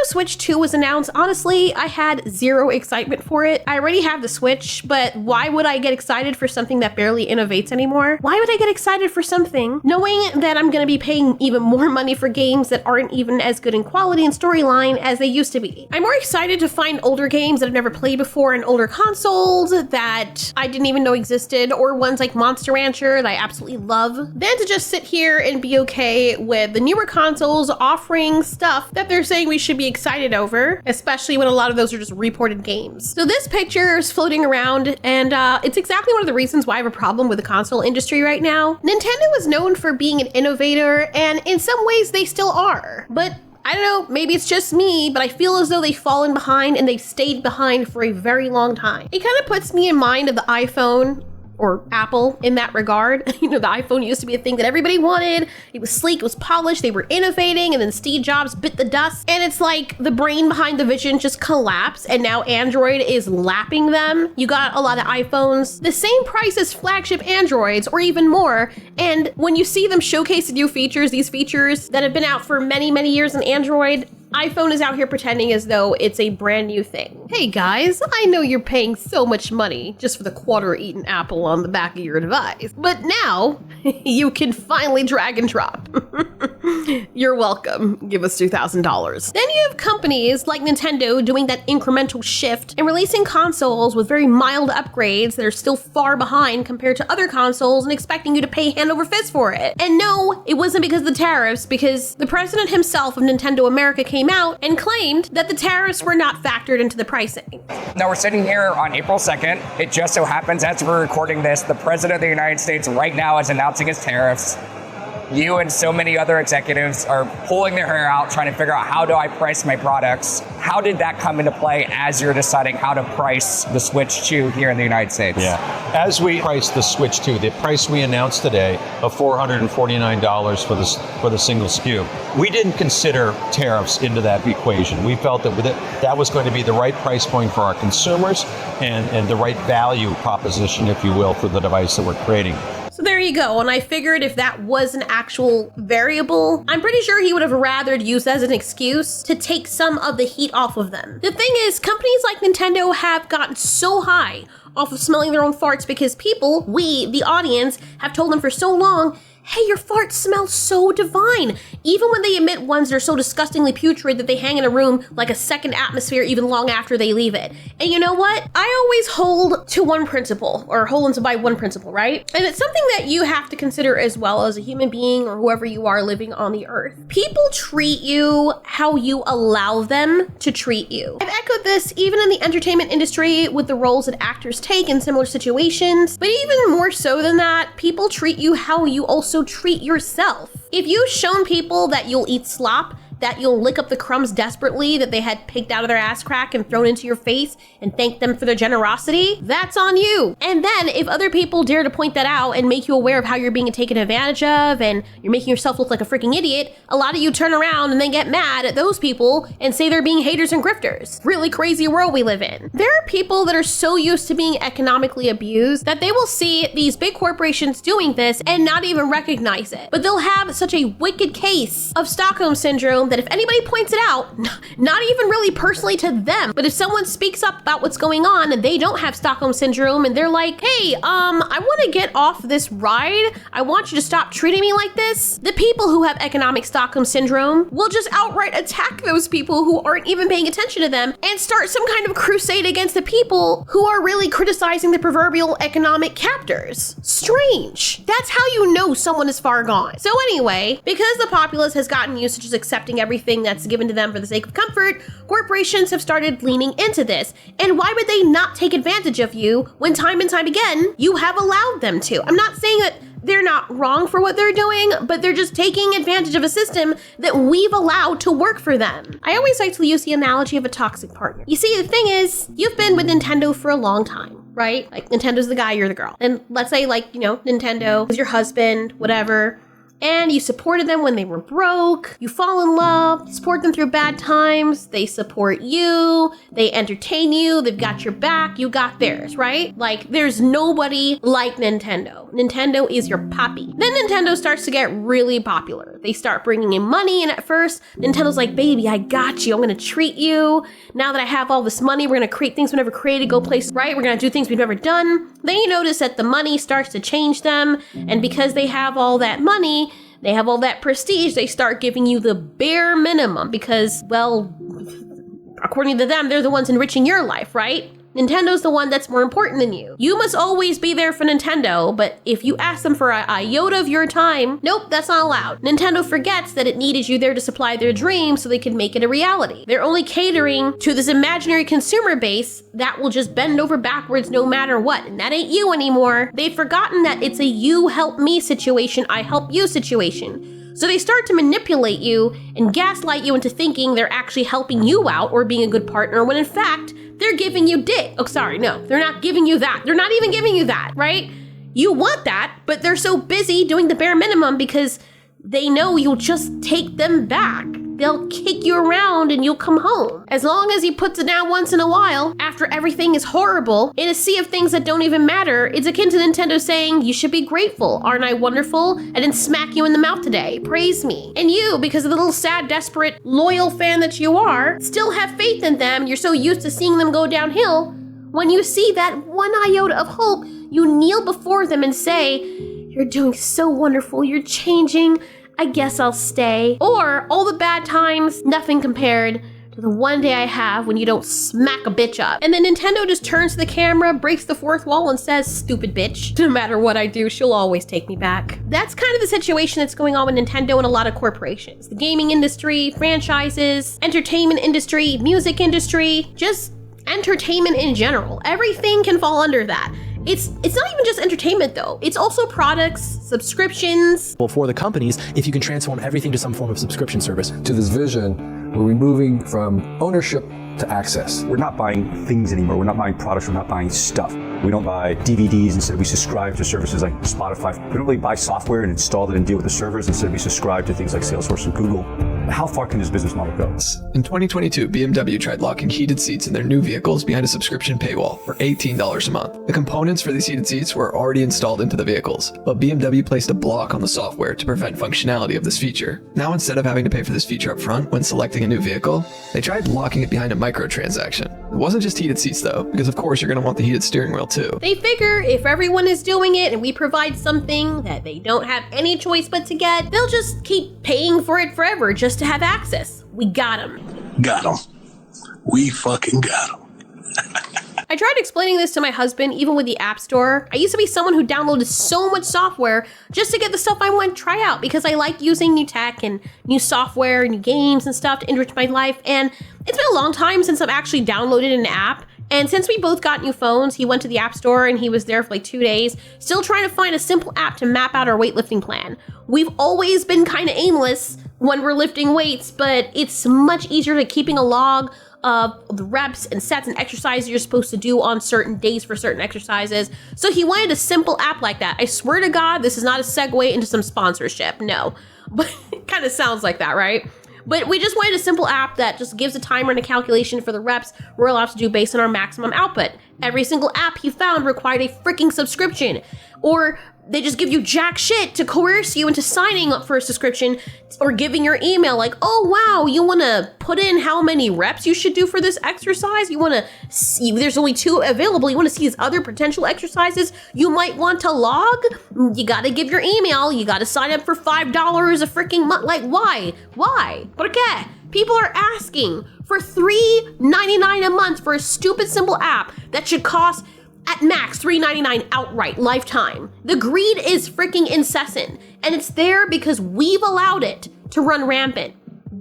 Switch 2 was announced, honestly, I had zero excitement for it. I already have the Switch, but why would I get excited for something that barely innovates anymore? Why would I get excited for something knowing that I'm going to be paying even more money for games that aren't even as good in quality and storyline as they used to be? I'm more excited to find older games that I've never played before in older consoles that I didn't even know existed, or ones like Monster Rancher that I absolutely love, than to just sit here and be okay with the newer consoles offering stuff that they're saying we should be excited over, especially when a lot of those are just reported games. So this picture is floating around, and it's exactly one of the reasons why I have a problem with the console industry right now. Nintendo is known for being an innovator, and in some ways they still are. But I don't know, maybe it's just me, but I feel as though they've fallen behind and they've stayed behind for a very long time. It kind of puts me in mind of the iPhone, or Apple in that regard. You know, the iPhone used to be a thing that everybody wanted. It was sleek, it was polished, they were innovating, and then Steve Jobs bit the dust. And it's like the brain behind the vision just collapsed, and now Android is lapping them. You got a lot of iPhones, the same price as flagship Androids, or even more. And when you see them showcase the new features, these features that have been out for many, many years in Android, iPhone is out here pretending as though it's a brand new thing. Hey guys, I know you're paying so much money just for the quarter-eaten apple on the back of your device, but now you can finally drag and drop. You're welcome. Give us $2,000. Then you have companies like Nintendo doing that incremental shift and releasing consoles with very mild upgrades that are still far behind compared to other consoles and expecting you to pay hand over fist for it. And no, it wasn't because of the tariffs, because the president himself of Nintendo America came out and claimed that the tariffs were not factored into the pricing. Now we're sitting here on April 2nd. It just so happens as we're recording this, the president of the United States right now is announcing his tariffs. You and so many other executives are pulling their hair out, trying to figure out, how do I price my products? How did that come into play as you're deciding how to price the Switch 2 here in the United States? Yeah, as we price the Switch 2, the price we announced today of $449 for the single SKU, we didn't consider tariffs into that equation. We felt that that was going to be the right price point for our consumers and the right value proposition, if you will, for the device that we're creating. So there you go, and I figured if that was an actual variable, I'm pretty sure he would have rather used as an excuse to take some of the heat off of them. The thing is, companies like Nintendo have gotten so high off of smelling their own farts because people, we, the audience, have told them for so long, hey, your farts smell so divine. Even when they emit ones that are so disgustingly putrid that they hang in a room like a second atmosphere even long after they leave it. And you know what? I always hold to one principle, or hold into by one principle, right? And it's something that you have to consider as well as a human being or whoever you are living on the earth. People treat you how you allow them to treat you. I've echoed this even in the entertainment industry with the roles that actors take in similar situations, but even more so than that, people treat you how you also treat yourself. If you've shown people that you'll eat slop, that you'll lick up the crumbs desperately that they had picked out of their ass crack and thrown into your face and thank them for their generosity, that's on you. And then if other people dare to point that out and make you aware of how you're being taken advantage of and you're making yourself look like a freaking idiot, a lot of you turn around and then get mad at those people and say they're being haters and grifters. Really crazy world we live in. There are people that are so used to being economically abused that they will see these big corporations doing this and not even recognize it. But they'll have such a wicked case of Stockholm Syndrome that if anybody points it out, not even really personally to them, but if someone speaks up about what's going on and they don't have Stockholm Syndrome and they're like, hey, I want to get off this ride. I want you to stop treating me like this. The people who have economic Stockholm Syndrome will just outright attack those people who aren't even paying attention to them and start some kind of crusade against the people who are really criticizing the proverbial economic captors. Strange. That's how you know someone is far gone. So anyway, because the populace has gotten used to just accepting everything that's given to them for the sake of comfort, corporations have started leaning into this. And why would they not take advantage of you when time and time again, you have allowed them to? I'm not saying that they're not wrong for what they're doing, but they're just taking advantage of a system that we've allowed to work for them. I always like to use the analogy of a toxic partner. You see, the thing is, you've been with Nintendo for a long time, right? Like, Nintendo's the guy, you're the girl. And let's say, like, you know, Nintendo is your husband, whatever. And you supported them when they were broke. You fall in love, support them through bad times. They support you. They entertain you. They've got your back. You got theirs, right? Like, there's nobody like Nintendo. Nintendo is your poppy. Then Nintendo starts to get really popular. They start bringing in money, and at first, Nintendo's like, baby, I got you. I'm gonna treat you. Now that I have all this money, we're gonna create things we've never created, go places, right? We're gonna do things we've never done. Then you notice that the money starts to change them, and because they have all that money, they have all that prestige, they start giving you the bare minimum because, well, according to them, they're the ones enriching your life, right? Nintendo's the one that's more important than you. You must always be there for Nintendo, but if you ask them for an iota of your time, nope, that's not allowed. Nintendo forgets that it needed you there to supply their dream so they could make it a reality. They're only catering to this imaginary consumer base that will just bend over backwards no matter what, and that ain't you anymore. They've forgotten that it's a you help me situation, I help you situation. So they start to manipulate you and gaslight you into thinking they're actually helping you out or being a good partner when in fact, they're giving you dick. Oh, sorry, no, they're not giving you that. They're not even giving you that, right? You want that, but they're so busy doing the bare minimum because they know you'll just take them back. They'll kick you around and you'll come home. As long as he puts it down once in a while, after everything is horrible, in a sea of things that don't even matter, it's akin to Nintendo saying, you should be grateful. Aren't I wonderful? I didn't smack you in the mouth today. Praise me. And you, because of the little sad, desperate, loyal fan that you are, still have faith in them. You're so used to seeing them go downhill. When you see that one iota of hope, you kneel before them and say, you're doing so wonderful. You're changing. I guess I'll stay. Or all the bad times, nothing compared to the one day I have when you don't smack a bitch up. And then Nintendo just turns to the camera, breaks the fourth wall and says, stupid bitch. No matter what I do, she'll always take me back. That's kind of the situation that's going on with Nintendo and a lot of corporations. The gaming industry, franchises, entertainment industry, music industry, just entertainment in general. Everything can fall under that. It's not even just entertainment though. It's also products, subscriptions. Well, for the companies, if you can transform everything to some form of subscription service. To this vision, we're moving from ownership to access. We're not buying things anymore. We're not buying products. We're not buying stuff. We don't buy DVDs. Instead, we subscribe to services like Spotify. We don't really buy software and install it and deal with the servers. Instead, we subscribe to things like Salesforce and Google. How far can this business model go? In 2022, BMW tried locking heated seats in their new vehicles behind a subscription paywall for $18 a month. The components for these heated seats were already installed into the vehicles, but BMW placed a block on the software to prevent functionality of this feature. Now, instead of having to pay for this feature up front when selecting a new vehicle, they tried locking it behind a microtransaction. It wasn't just heated seats though, because of course you're going to want the heated steering wheel too. They figure if everyone is doing it and we provide something that they don't have any choice but to get, they'll just keep paying for it forever just to have access. We got them. Got them. We fucking got them. I tried explaining this to my husband, even with the App Store. I used to be someone who downloaded so much software just to get the stuff I want to try out because I like using new tech and new software and new games and stuff to enrich my life. And it's been a long time since I've actually downloaded an app. And since we both got new phones, he went to the App Store and he was there for like 2 days, still trying to find a simple app to map out our weightlifting plan. We've always been kind of aimless when we're lifting weights, but it's much easier to keeping a log of the reps and sets and exercises you're supposed to do on certain days for certain exercises. So he wanted a simple app like that. I swear to God, this is not a segue into some sponsorship, no. But it kind of sounds like that, right? But we just wanted a simple app that just gives a timer and a calculation for the reps we're allowed to do based on our maximum output. Every single app he found required a freaking subscription, or they just give you jack shit to coerce you into signing up for a subscription or giving your email like, oh wow, you want to put in how many reps you should do for this exercise? You want to see, there's only 2 available. You want to see these other potential exercises you might want to log? You got to give your email. You got to sign up for $5 a freaking month. Like, why? Why? ¿Por qué? People are asking for $3.99 a month for a stupid simple app that should cost at max $3.99 outright lifetime. The greed is freaking incessant, and it's there because we've allowed it to run rampant.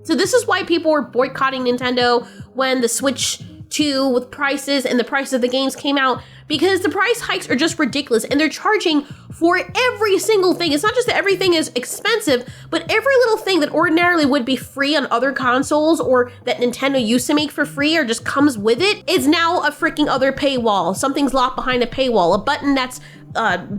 So this is why people were boycotting Nintendo when the Switch 2 with prices and the prices of the games came out, because the price hikes are just ridiculous and they're charging for every single thing. It's not just that everything is expensive, but every little thing that ordinarily would be free on other consoles or that Nintendo used to make for free or just comes with it is now a freaking other paywall. Something's locked behind a paywall, a button that's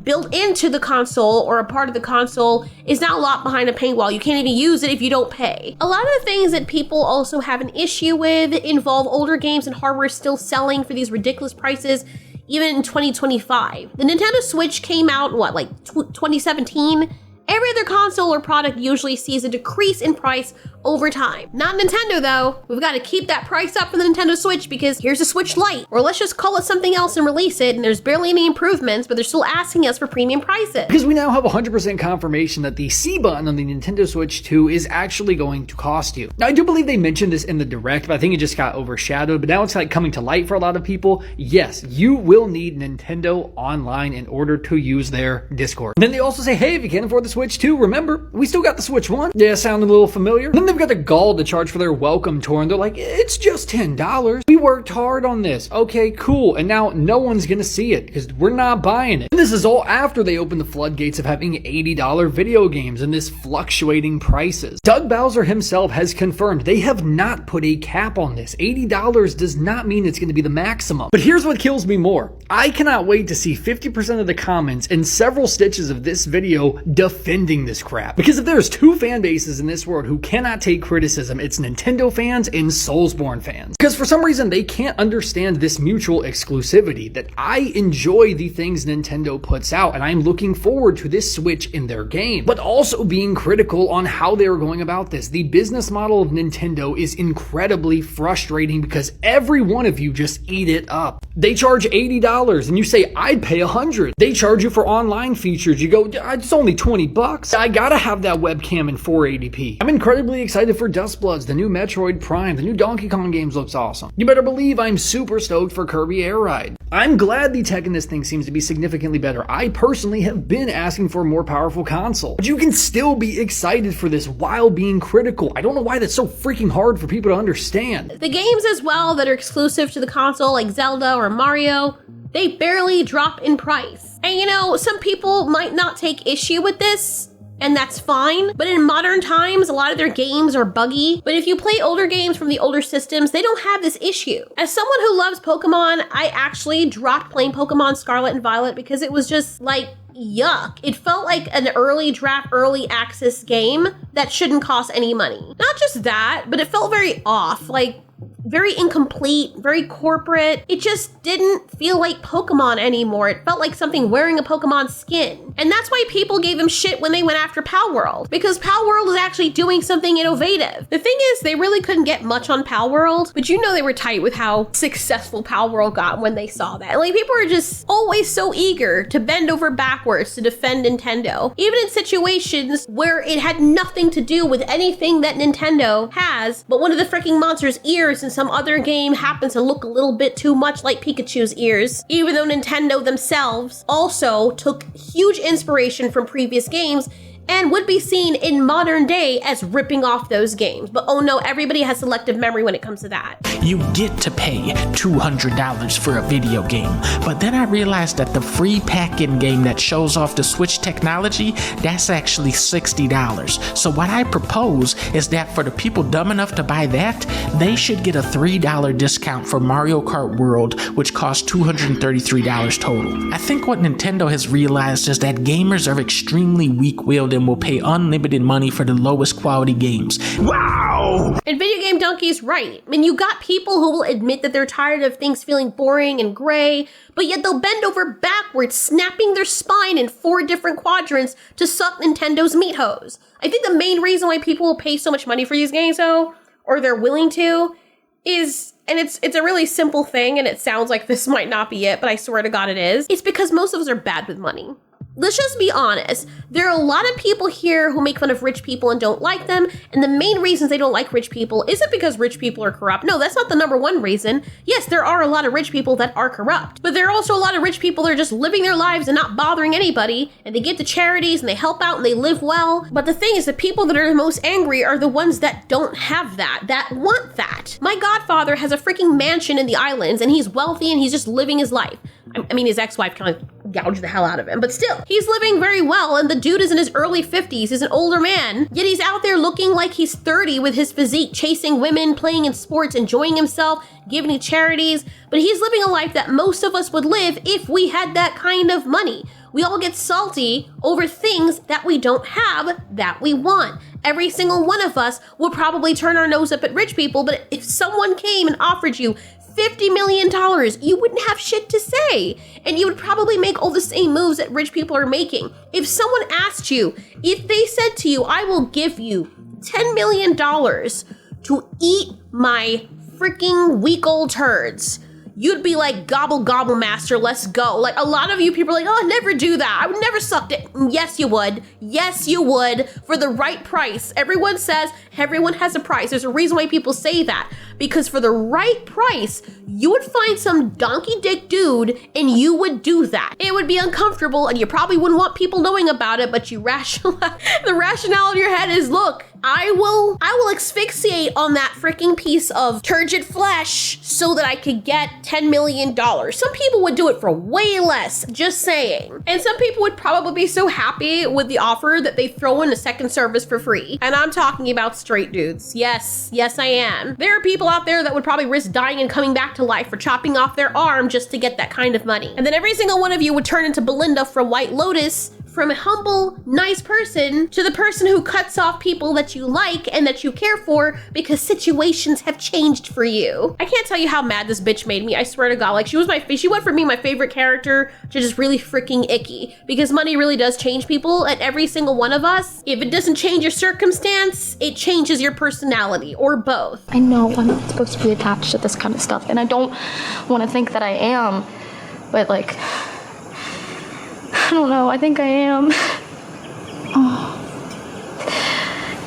built into the console or a part of the console is now locked behind a paywall. You can't even use it if you don't pay. A lot of the things that people also have an issue with involve older games and hardware still selling for these ridiculous prices, even in 2025. The Nintendo Switch came out in 2017? Every other console or product usually sees a decrease in price over time. Not Nintendo though. We've got to keep that price up for the Nintendo Switch because here's a Switch Lite, or let's just call it something else and release it, and there's barely any improvements, but they're still asking us for premium prices. Because we now have 100% confirmation that the C button on the Nintendo Switch 2 is actually going to cost you. Now I do believe they mentioned this in the Direct, but I think it just got overshadowed, but now it's like coming to light for a lot of people. Yes, you will need Nintendo Online in order to use their Discord. And then they also say, hey, if you can't afford the Switch 2, remember, we still got the Switch 1. Yeah, sounding a little familiar. And then they've got the gall to charge for their welcome tour, and they're like, it's just $10. We worked hard on this. Okay, cool. And now no one's gonna see it because we're not buying it. And this is all after they opened the floodgates of having $80 video games and this fluctuating prices. Doug Bowser himself has confirmed they have not put a cap on this. $80 does not mean it's gonna be the maximum. But here's what kills me more. I cannot wait to see 50% of the comments and several stitches of this video defending this crap. Because if there's two fan bases in this world who cannot take criticism, it's Nintendo fans and Soulsborne fans. Because for some reason they can't understand this mutual exclusivity, that I enjoy the things Nintendo puts out and I'm looking forward to this Switch in their game, but also being critical on how they're going about this. The business model of Nintendo is incredibly frustrating because every one of you just eat it up. They charge $80 and you say, I'd pay $100. They charge you for online features. You go, it's only $20. I gotta have that webcam in 480p. I'm incredibly excited for Dustbloods, the new Metroid Prime, the new Donkey Kong games looks awesome. You better believe I'm super stoked for Kirby Air Ride. I'm glad the tech in this thing seems to be significantly better. I personally have been asking for a more powerful console, but you can still be excited for this while being critical. I don't know why that's so freaking hard for people to understand. The games as well that are exclusive to the console, like Zelda or Mario, they barely drop in price. And you know, some people might not take issue with this, and that's fine. But in modern times, a lot of their games are buggy. But if you play older games from the older systems, they don't have this issue. As someone who loves Pokemon, I actually dropped playing Pokemon Scarlet and Violet because it was just like, yuck. It felt like an early draft, early access game that shouldn't cost any money. Not just that, but it felt very off, like very incomplete, very corporate. It just didn't feel like Pokemon anymore. It felt like something wearing a Pokemon skin. And that's why people gave him shit when they went after Palworld, because Palworld is actually doing something innovative. The thing is, they really couldn't get much on Palworld, but you know they were tight with how successful Palworld got when they saw that. Like, people are just always so eager to bend over backwards to defend Nintendo, even in situations where it had nothing to do with anything that Nintendo has, but one of the freaking monster's ears in some other game happens to look a little bit too much like Pikachu's ears, even though Nintendo themselves also took huge inspiration from previous games and would be seen in modern day as ripping off those games. But oh no, everybody has selective memory when it comes to that. You get to pay $200 for a video game, but then I realized that the free pack-in game that shows off the Switch technology, that's actually $60. So what I propose is that for the people dumb enough to buy that, they should get a $3 discount for Mario Kart World, which costs $233 total. I think what Nintendo has realized is that gamers are extremely weak-willed and will pay unlimited money for the lowest quality games. Wow! And Video Game Donkey's right. I mean, you got people who will admit that they're tired of things feeling boring and gray, but yet they'll bend over backwards, snapping their spine in 4 different quadrants to suck Nintendo's meat hose. I think the main reason why people will pay so much money for these games, though, or they're willing to, is, and it's a really simple thing, and it sounds like this might not be it, but I swear to God it is. It's because most of us are bad with money. Let's just be honest. There are a lot of people here who make fun of rich people and don't like them, and the main reasons they don't like rich people isn't because rich people are corrupt. No, that's not the number one reason. Yes, there are a lot of rich people that are corrupt, but there are also a lot of rich people that are just living their lives and not bothering anybody, and they give to charities and they help out and they live well. But the thing is, the people that are the most angry are the ones that don't have that want that. My godfather has a freaking mansion in the islands, and he's wealthy and he's just living his life. I mean, his ex-wife kind of gouged the hell out of him, but still, he's living very well, and the dude is in his early 50s, he's an older man, yet he's out there looking like he's 30 with his physique, chasing women, playing in sports, enjoying himself, giving to charities, but he's living a life that most of us would live if we had that kind of money. We all get salty over things that we don't have that we want. Every single one of us will probably turn our nose up at rich people, but if someone came and offered you $50 million, you wouldn't have shit to say. And you would probably make all the same moves that rich people are making. If someone asked you, if they said to you, I will give you $10 million to eat my freaking week old turds, you'd be like, gobble, gobble, master, let's go. Like, a lot of you people are like, oh, I'd never do that. I would never suck it. Yes, you would. Yes, you would. For the right price. Everyone says everyone has a price. There's a reason why people say that. Because for the right price, you would find some donkey dick dude and you would do that. It would be uncomfortable and you probably wouldn't want people knowing about it, but you the rationale in your head is, look, I will asphyxiate on that freaking piece of turgid flesh so that I could get $10 million. Some people would do it for way less, just saying. And some people would probably be so happy with the offer that they throw in a second service for free. And I'm talking about straight dudes. Yes, I am. There are people out there that would probably risk dying and coming back to life for chopping off their arm just to get that kind of money. And then every single one of you would turn into Belinda from White Lotus, from a humble, nice person to the person who cuts off people that you like and that you care for because situations have changed for you. I can't tell you how mad this bitch made me. I swear to God, like she went from being my favorite character to just really freaking icky, because money really does change people, and every single one of us, if it doesn't change your circumstance, it changes your personality, or both. I know I'm not supposed to be attached to this kind of stuff, and I don't want to think that I am, but like, I don't know, I think I am. Oh,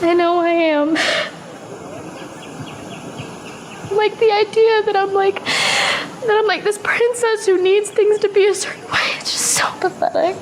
I know I am. Like the idea that I'm like this princess who needs things to be a certain way, it's just so pathetic.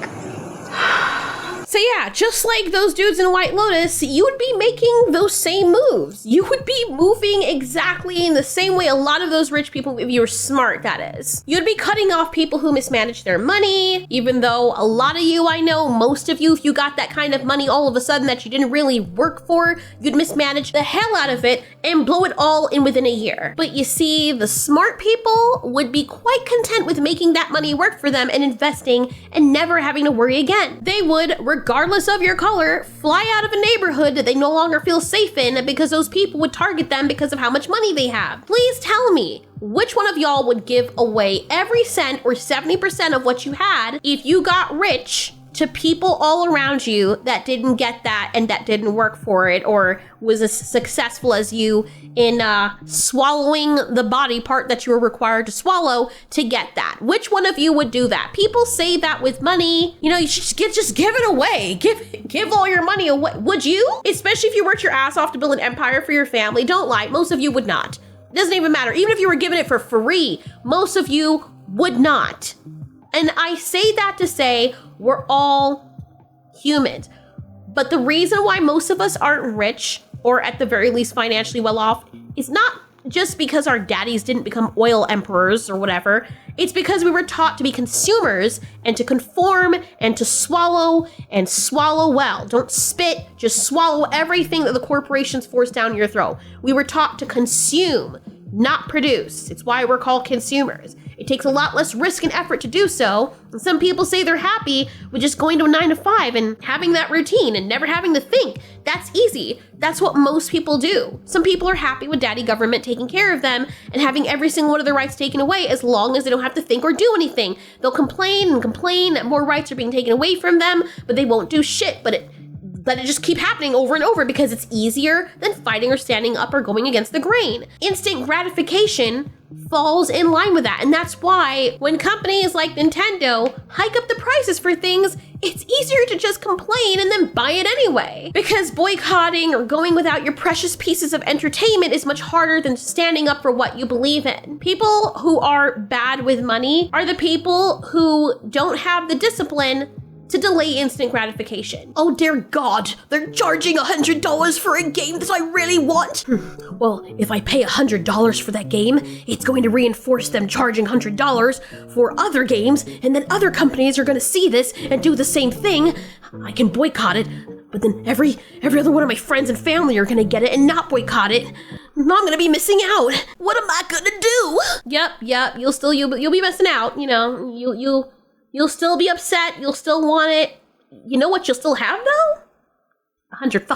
So yeah, just like those dudes in White Lotus, you would be making those same moves. You would be moving exactly in the same way a lot of those rich people, if you were smart, that is. You'd be cutting off people who mismanage their money, even though a lot of you, I know, most of you, if you got that kind of money all of a sudden that you didn't really work for, you'd mismanage the hell out of it and blow it all in within a year. But you see, the smart people would be quite content with making that money work for them and investing and never having to worry again. They would, regardless of your color, fly out of a neighborhood that they no longer feel safe in because those people would target them because of how much money they have. Please tell me, which one of y'all would give away every cent or 70% of what you had if you got rich to people all around you that didn't get that and that didn't work for it or was as successful as you in swallowing the body part that you were required to swallow to get that? Which one of you would do that? People say that with money, you know, you should just give it away. Give all your money away. Would you? Especially if you worked your ass off to build an empire for your family. Don't lie, most of you would not. It doesn't even matter. Even if you were given it for free, most of you would not. And I say that to say we're all humans. But the reason why most of us aren't rich, or at the very least financially well off, is not just because our daddies didn't become oil emperors or whatever. It's because we were taught to be consumers and to conform and to swallow and swallow well. Don't spit, just swallow everything that the corporations force down your throat. We were taught to consume, not produce. It's why we're called consumers. It takes a lot less risk and effort to do so. And some people say they're happy with just going to a 9 to 5 and having that routine and never having to think. That's easy. That's what most people do. Some people are happy with daddy government taking care of them and having every single one of their rights taken away as long as they don't have to think or do anything. They'll complain and complain that more rights are being taken away from them, but they won't do shit. But it just keep happening over and over because it's easier than fighting or standing up or going against the grain. Instant gratification falls in line with that. And that's why when companies like Nintendo hike up the prices for things, it's easier to just complain and then buy it anyway. Because boycotting or going without your precious pieces of entertainment is much harder than standing up for what you believe in. People who are bad with money are the people who don't have the discipline to delay instant gratification. Oh dear God, they're charging $100 for a game that I really want. Well, if I pay $100 for that game, it's going to reinforce them charging $100 for other games, and then other companies are going to see this and do the same thing. I can boycott it, but then every other one of my friends and family are going to get it and not boycott it. I'm going to be missing out. What am I going to do? Yep, you'll be missing out, you know. You'll You'll still be upset. You'll still want it. You know what you'll still have, though? $100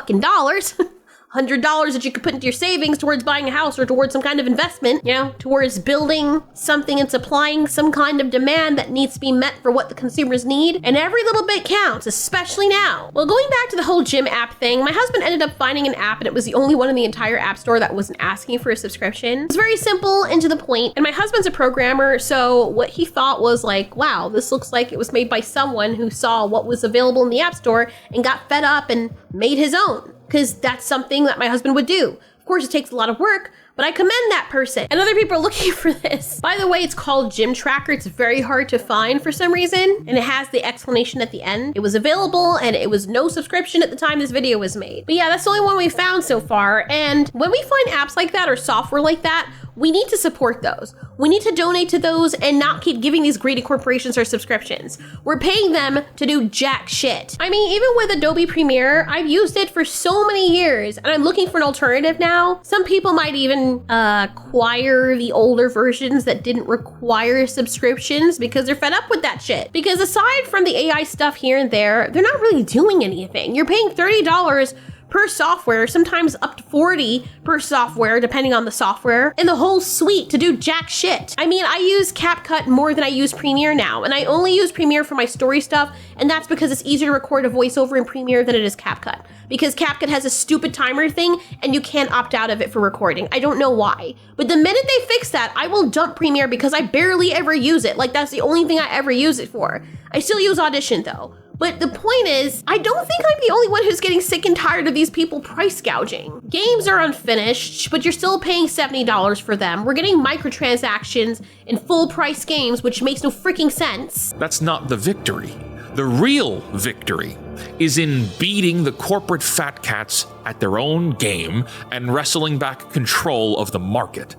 $100 that you could put into your savings towards buying a house or towards some kind of investment, towards building something and supplying some kind of demand that needs to be met for what the consumers need. And every little bit counts, especially now. Well, going back to the whole gym app thing, my husband ended up finding an app and it was the only one in the entire app store that wasn't asking for a subscription. It's very simple and to the point. And my husband's a programmer, so what he thought was like, wow, this looks like it was made by someone who saw what was available in the app store and got fed up and made his own. Because that's something that my husband would do. Of course, it takes a lot of work, but I commend that person. And other people are looking for this. By the way, it's called Gym Tracker. It's very hard to find for some reason, and it has the explanation at the end. It was available, and it was no subscription at the time this video was made. But yeah, that's the only one we found so far. And when we find apps like that or software like that, we need to support those. We need to donate to those and not keep giving these greedy corporations our subscriptions. We're paying them to do jack shit. I mean, even with Adobe Premiere, I've used it for so many years and I'm looking for an alternative now. Some people might even acquire the older versions that didn't require subscriptions because they're fed up with that shit. Because aside from the AI stuff here and there, they're not really doing anything. You're paying $30 per software, sometimes up to $40 per software, depending on the software, and the whole suite to do jack shit. I mean, I use CapCut more than I use Premiere now, and I only use Premiere for my story stuff, and that's because it's easier to record a voiceover in Premiere than it is CapCut. Because CapCut has a stupid timer thing, and you can't opt out of it for recording. I don't know why. But the minute they fix that, I will dump Premiere because I barely ever use it. Like, that's the only thing I ever use it for. I still use Audition, though. But the point is, I don't think I'm the only one who's getting sick and tired of these people price gouging. Games are unfinished, but you're still paying $70 for them. We're getting microtransactions in full price games, which makes no freaking sense. That's not the victory. The real victory is in beating the corporate fat cats at their own game and wrestling back control of the market.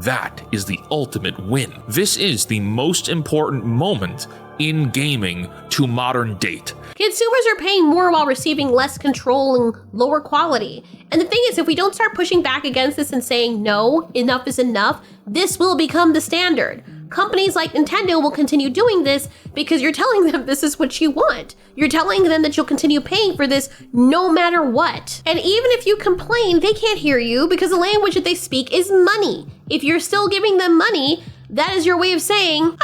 That is the ultimate win. This is the most important moment in gaming to modern date. Consumers are paying more while receiving less control and lower quality. And the thing is, if we don't start pushing back against this and saying, no, enough is enough, this will become the standard. Companies like Nintendo will continue doing this because you're telling them this is what you want. You're telling them that you'll continue paying for this no matter what. And even if you complain, they can't hear you because the language that they speak is money. If you're still giving them money, that is your way of saying,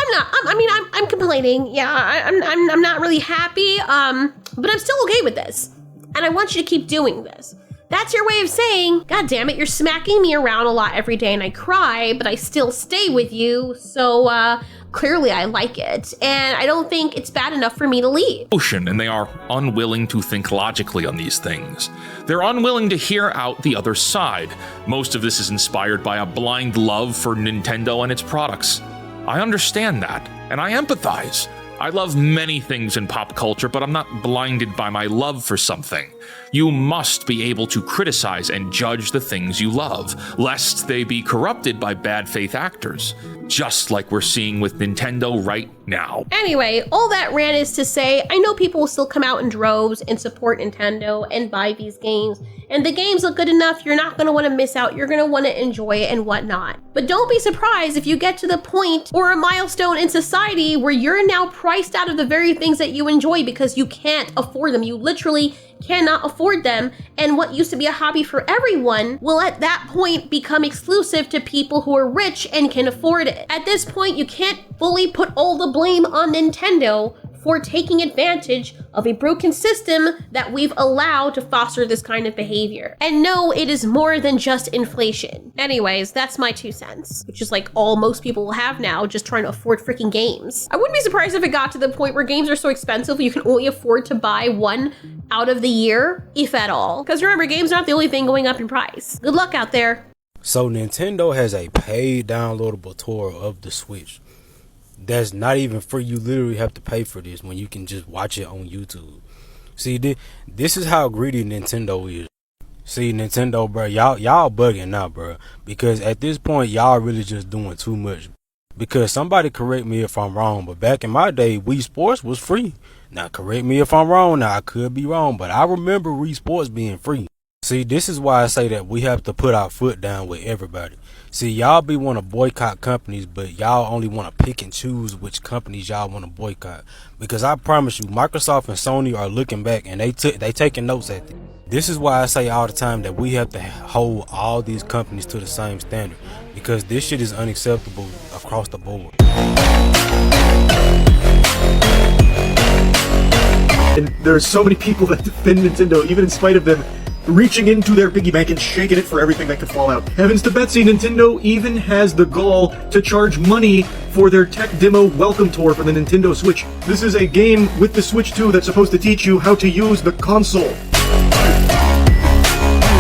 I'm complaining. Yeah, I'm not really happy, but I'm still okay with this. And I want you to keep doing this. That's your way of saying, God damn it, you're smacking me around a lot every day and I cry, but I still stay with you. So clearly I like it. And I don't think it's bad enough for me to leave. And they are unwilling to think logically on these things. They're unwilling to hear out the other side. Most of this is inspired by a blind love for Nintendo and its products. I understand that, and I empathize. I love many things in pop culture, but I'm not blinded by my love for something. You must be able to criticize and judge the things you love, lest they be corrupted by bad faith actors, just like we're seeing with Nintendo right now. Anyway, all that rant is to say, I know people will still come out in droves and support Nintendo and buy these games, and the games look good enough, you're not going to want to miss out, you're going to want to enjoy it and whatnot. But don't be surprised if you get to the point or a milestone in society where you're now priced out of the very things that you enjoy because you can't afford them. You literally cannot afford them, and what used to be a hobby for everyone will at that point become exclusive to people who are rich and can afford it. At this point, you can't fully put all the blame on Nintendo for taking advantage of a broken system that we've allowed to foster this kind of behavior. And no, it is more than just inflation. Anyways, that's my 2 cents, which is like all most people will have now, just trying to afford freaking games. I wouldn't be surprised if it got to the point where games are so expensive you can only afford to buy one out of the year, if at all. Because remember, games are not the only thing going up in price. Good luck out there. So Nintendo has a paid downloadable tour of the Switch. That's not even free. You literally have to pay for this when you can just watch it on YouTube. See, this is how greedy Nintendo is. See, Nintendo, bro, y'all bugging now, bro. Because at this point, y'all really just doing too much. Because somebody correct me if I'm wrong, but back in my day, Wii Sports was free. Now, correct me if I'm wrong. Now, I could be wrong, but I remember Wii Sports being free. See, this is why I say that we have to put our foot down with everybody. See, y'all be want to boycott companies, but y'all only want to pick and choose which companies y'all want to boycott. Because I promise you, Microsoft and Sony are looking back and they taking notes at this. This is why I say all the time that we have to hold all these companies to the same standard, because this shit is unacceptable across the board. And there's so many people that defend Nintendo, even in spite of them reaching into their piggy bank and shaking it for everything that could fall out. Heavens to Betsy, Nintendo even has the gall to charge money for their tech demo welcome tour for the Nintendo Switch. This is a game with the Switch 2 that's supposed to teach you how to use the console.